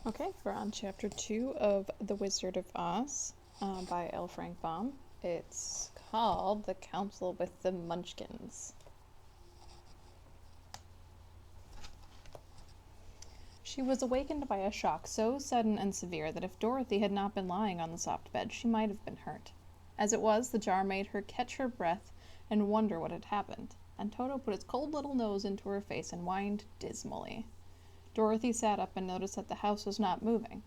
Okay, we're on chapter 2 of The Wizard of Oz by L. Frank Baum. It's called The Council with the Munchkins. She was awakened by a shock so sudden and severe that if Dorothy had not been lying on the soft bed, she might have been hurt. As it was, the jar made her catch her breath and wonder what had happened, and Toto put its cold little nose into her face and whined dismally. Dorothy sat up and noticed that the house was not moving.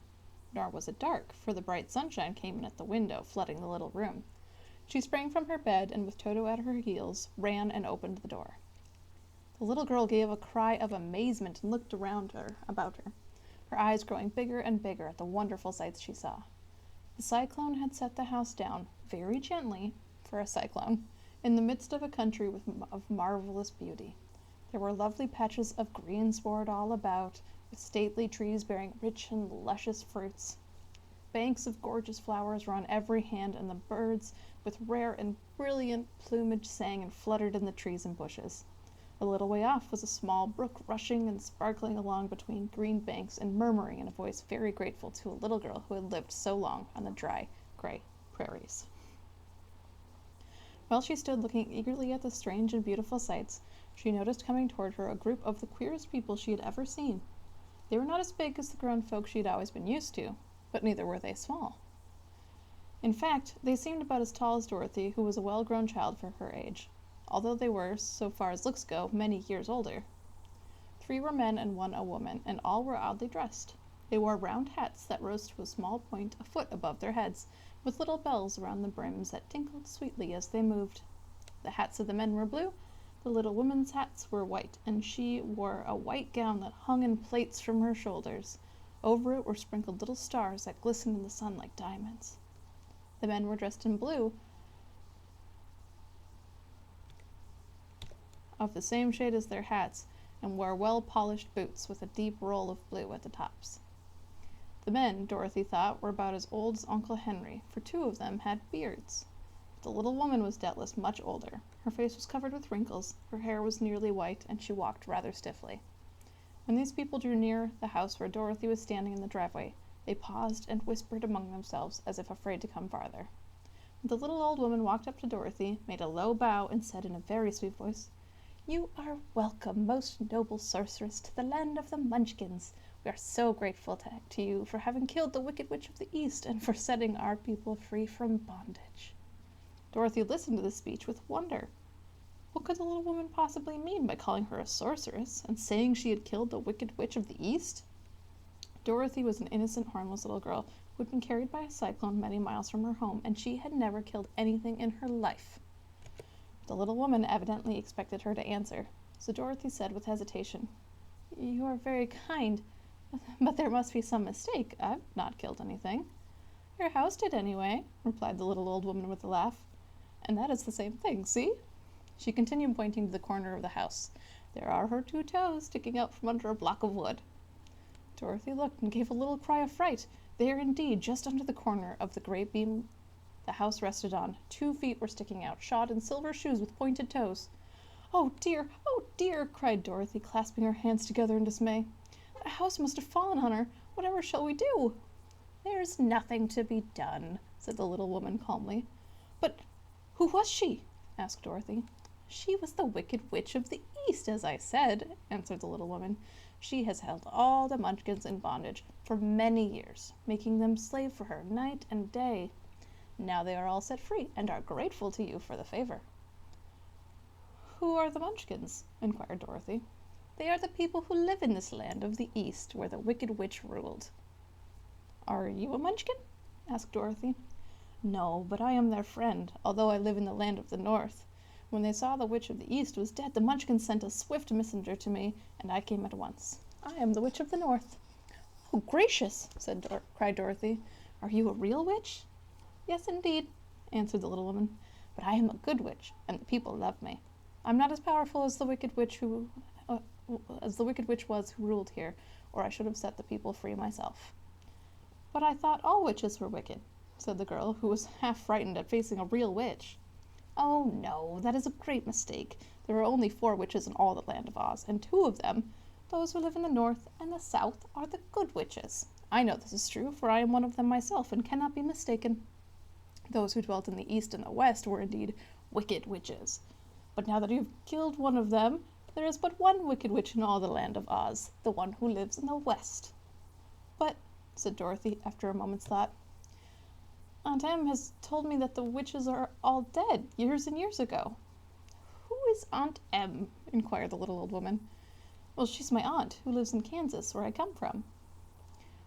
Nor was it dark, for the bright sunshine came in at the window, flooding the little room. She sprang from her bed and, with Toto at her heels, ran and opened the door. The little girl gave a cry of amazement and looked about her, her eyes growing bigger and bigger at the wonderful sights she saw. The cyclone had set the house down, very gently, for a cyclone, in the midst of a country of marvelous beauty. There were lovely patches of greensward all about, with stately trees bearing rich and luscious fruits. Banks of gorgeous flowers were on every hand, and the birds, with rare and brilliant plumage, sang and fluttered in the trees and bushes. A little way off was a small brook rushing and sparkling along between green banks and murmuring in a voice very grateful to a little girl who had lived so long on the dry, gray prairies. While she stood looking eagerly at the strange and beautiful sights, she noticed coming toward her a group of the queerest people she had ever seen. They were not as big as the grown folk she had always been used to, but neither were they small. In fact, they seemed about as tall as Dorothy, who was a well-grown child for her age, although they were, so far as looks go, many years older. 3 were men and 1 a woman, and all were oddly dressed. They wore round hats that rose to a small point a foot above their heads, with little bells around the brims that tinkled sweetly as they moved. The hats of the men were blue. The little woman's hats were white, and she wore a white gown that hung in plaits from her shoulders. Over it were sprinkled little stars that glistened in the sun like diamonds. The men were dressed in blue, of the same shade as their hats, and wore well-polished boots with a deep roll of blue at the tops. The men, Dorothy thought, were about as old as Uncle Henry, for 2 of them had beards. The little woman was doubtless much older. Her face was covered with wrinkles, her hair was nearly white, and she walked rather stiffly. When these people drew near the house where Dorothy was standing in the driveway, they paused and whispered among themselves as if afraid to come farther. The little old woman walked up to Dorothy, made a low bow, and said in a very sweet voice, "You are welcome, most noble sorceress, to the land of the Munchkins. We are so grateful to you for having killed the Wicked Witch of the East and for setting our people free from bondage." Dorothy listened to this speech with wonder. What could the little woman possibly mean by calling her a sorceress and saying she had killed the Wicked Witch of the East? Dorothy was an innocent, harmless little girl who had been carried by a cyclone many miles from her home, and she had never killed anything in her life. The little woman evidently expected her to answer, so Dorothy said with hesitation, "You are very kind, but there must be some mistake. I've not killed anything." "Your house did anyway," replied the little old woman with a laugh. "And that is the same thing, see?" She continued pointing to the corner of the house. "There are her 2 toes sticking out from under a block of wood." Dorothy looked and gave a little cry of fright. There indeed, just under the corner of the great beam the house rested on, 2 feet were sticking out, shod in silver shoes with pointed toes. "Oh dear! Oh dear!" cried Dorothy, clasping her hands together in dismay. "The house must have fallen on her. Whatever shall we do?" "There's nothing to be done," said the little woman calmly. "But who was she?" asked Dorothy. "She was the Wicked Witch of the East, as I said," answered the little woman. "She has held all the Munchkins in bondage for many years, making them slave for her night and day. Now they are all set free and are grateful to you for the favor." "Who are the Munchkins?" inquired Dorothy. "They are the people who live in this land of the East where the Wicked Witch ruled." "Are you a Munchkin?" asked Dorothy. "No, but I am their friend, although I live in the land of the North. When they saw the Witch of the East was dead, the Munchkins sent a swift messenger to me, and I came at once. I am the Witch of the North." "Oh, gracious!" cried Dorothy. "Are you a real witch?" "Yes, indeed," answered the little woman. "But I am a good witch, and the people love me. I'm not as powerful as the Wicked Witch was who ruled here, or I should have set the people free myself." "But I thought all witches were wicked," said the girl, who was half frightened at facing a real witch. "Oh, no, that is a great mistake. There are only 4 witches in all the land of Oz, and 2 of them, those who live in the North and the South, are the good witches. I know this is true, for I am one of them myself, and cannot be mistaken. Those who dwelt in the east and the west were indeed wicked witches. But now that you have killed one of them, there is but one wicked witch in all the land of Oz, the one who lives in the west. But, said Dorothy, after a moment's thought, Aunt Em has told me that the witches are all dead, years and years ago. Who is Aunt Em? Inquired the little old woman. Well, she's my aunt, who lives in Kansas, where I come from.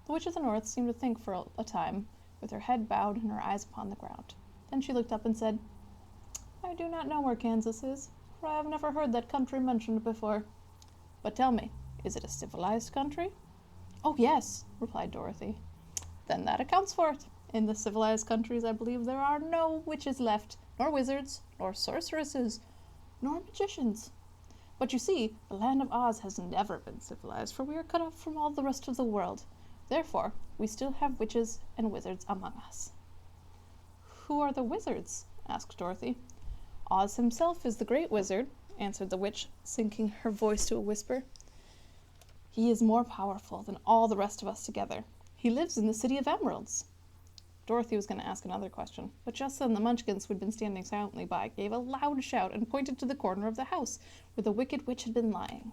The Witch of the North seemed to think for a time, with her head bowed and her eyes upon the ground. Then she looked up and said, I do not know where Kansas is, for I have never heard that country mentioned before. But tell me, is it a civilized country? Oh, yes, replied Dorothy. Then that accounts for it. In the civilized countries, I believe there are no witches left, nor wizards, nor sorceresses, nor magicians. But you see, the land of Oz has never been civilized, for we are cut off from all the rest of the world. Therefore, we still have witches and wizards among us. Who are the wizards? Asked Dorothy. Oz himself is the great wizard, answered the witch, sinking her voice to a whisper. He is more powerful than all the rest of us together. He lives in the City of Emeralds. Dorothy was going to ask another question, but just then the Munchkins, who had been standing silently by, gave a loud shout and pointed to the corner of the house where the wicked witch had been lying.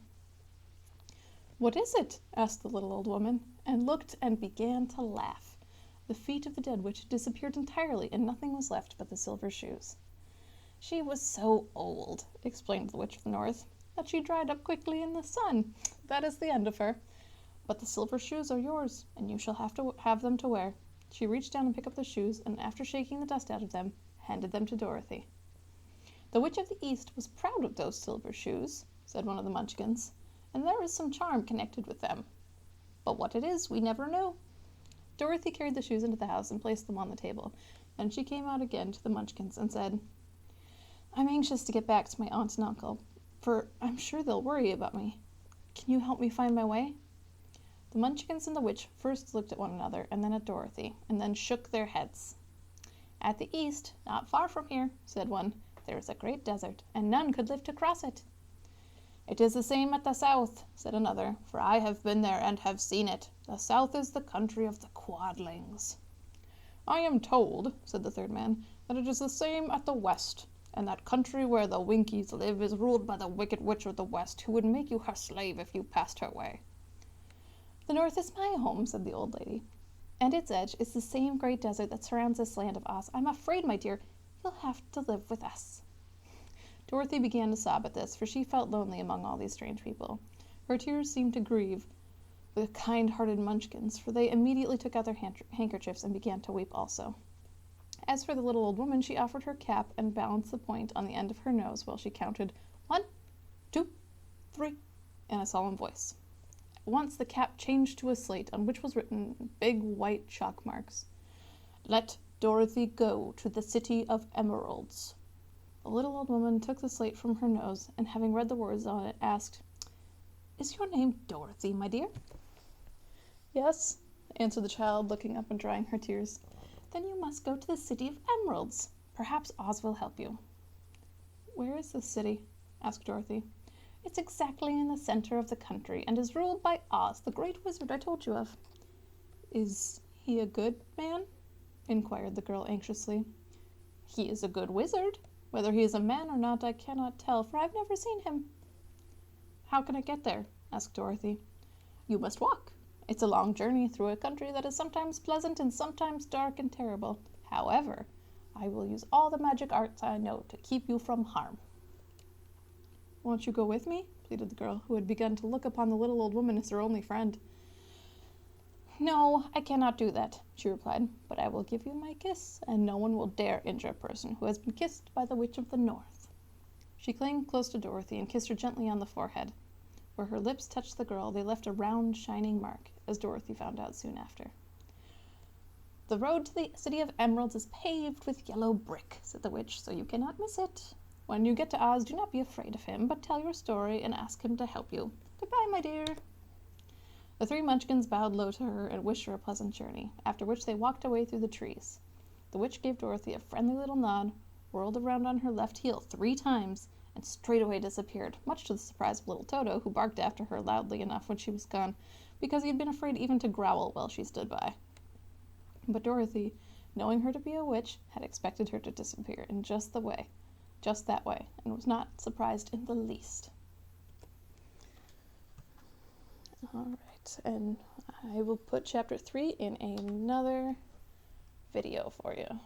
What is it? Asked the little old woman, and looked and began to laugh. The feet of the dead witch had disappeared entirely, and nothing was left but the silver shoes. She was so old, explained the Witch of the North, that she dried up quickly in the sun. That is the end of her. But the silver shoes are yours, and you shall have them to wear. She reached down and picked up the shoes, and after shaking the dust out of them, handed them to Dorothy. The Witch of the East was proud of those silver shoes, said one of the Munchkins, and there is some charm connected with them. But what it is, we never knew. Dorothy carried the shoes into the house and placed them on the table. Then she came out again to the Munchkins and said, I'm anxious to get back to my aunt and uncle, for I'm sure they'll worry about me. Can you help me find my way? The Munchkins and the witch first looked at one another and then at Dorothy, and then shook their heads. At the east, not far from here, said one, there is a great desert, and none could live to cross it. It is the same at the south, said another, for I have been there and have seen it. The south is the country of the Quadlings. I am told, said the third man, that it is the same at the west, and that country where the Winkies live is ruled by the wicked witch of the west, who would make you her slave if you passed her way. The north is my home, said the old lady, and its edge is the same great desert that surrounds this land of Oz. I'm afraid, my dear, you'll have to live with us. Dorothy began to sob at this, for she felt lonely among all these strange people. Her tears seemed to grieve the kind-hearted Munchkins, for they immediately took out their handkerchiefs and began to weep also. As for the little old woman, she offered her cap and balanced the point on the end of her nose while she counted 1, 2, 3 in a solemn voice. At once the cap changed to a slate on which was written in big white chalk marks, Let Dorothy go to the City of Emeralds. The little old woman took the slate from her nose, and having read the words on it, asked, Is your name Dorothy, my dear? Yes, answered the child, looking up and drying her tears. Then you must go to the City of Emeralds. Perhaps Oz will help you. Where is this city? Asked Dorothy. It's exactly in the center of the country, and is ruled by Oz, the great wizard I told you of. Is he a good man? Inquired the girl anxiously. He is a good wizard. Whether he is a man or not, I cannot tell, for I've never seen him. How can I get there? Asked Dorothy. You must walk. It's a long journey through a country that is sometimes pleasant and sometimes dark and terrible. However, I will use all the magic arts I know to keep you from harm. Won't you go with me? Pleaded the girl, who had begun to look upon the little old woman as her only friend. No, I cannot do that, she replied, but I will give you my kiss, and no one will dare injure a person who has been kissed by the Witch of the North. She clung close to Dorothy and kissed her gently on the forehead. Where her lips touched the girl, they left a round, shining mark, as Dorothy found out soon after. The road to the City of Emeralds is paved with yellow brick, said the witch, so you cannot miss it. When you get to Oz, do not be afraid of him, but tell your story and ask him to help you. Goodbye, my dear. The three Munchkins bowed low to her and wished her a pleasant journey, after which they walked away through the trees. The witch gave Dorothy a friendly little nod, whirled around on her left heel 3 times, and straightway disappeared, much to the surprise of little Toto, who barked after her loudly enough when she was gone, because he had been afraid even to growl while she stood by. But Dorothy, knowing her to be a witch, had expected her to disappear in just that way, and was not surprised in the least. Alright, and I will put chapter 3 in another video for you.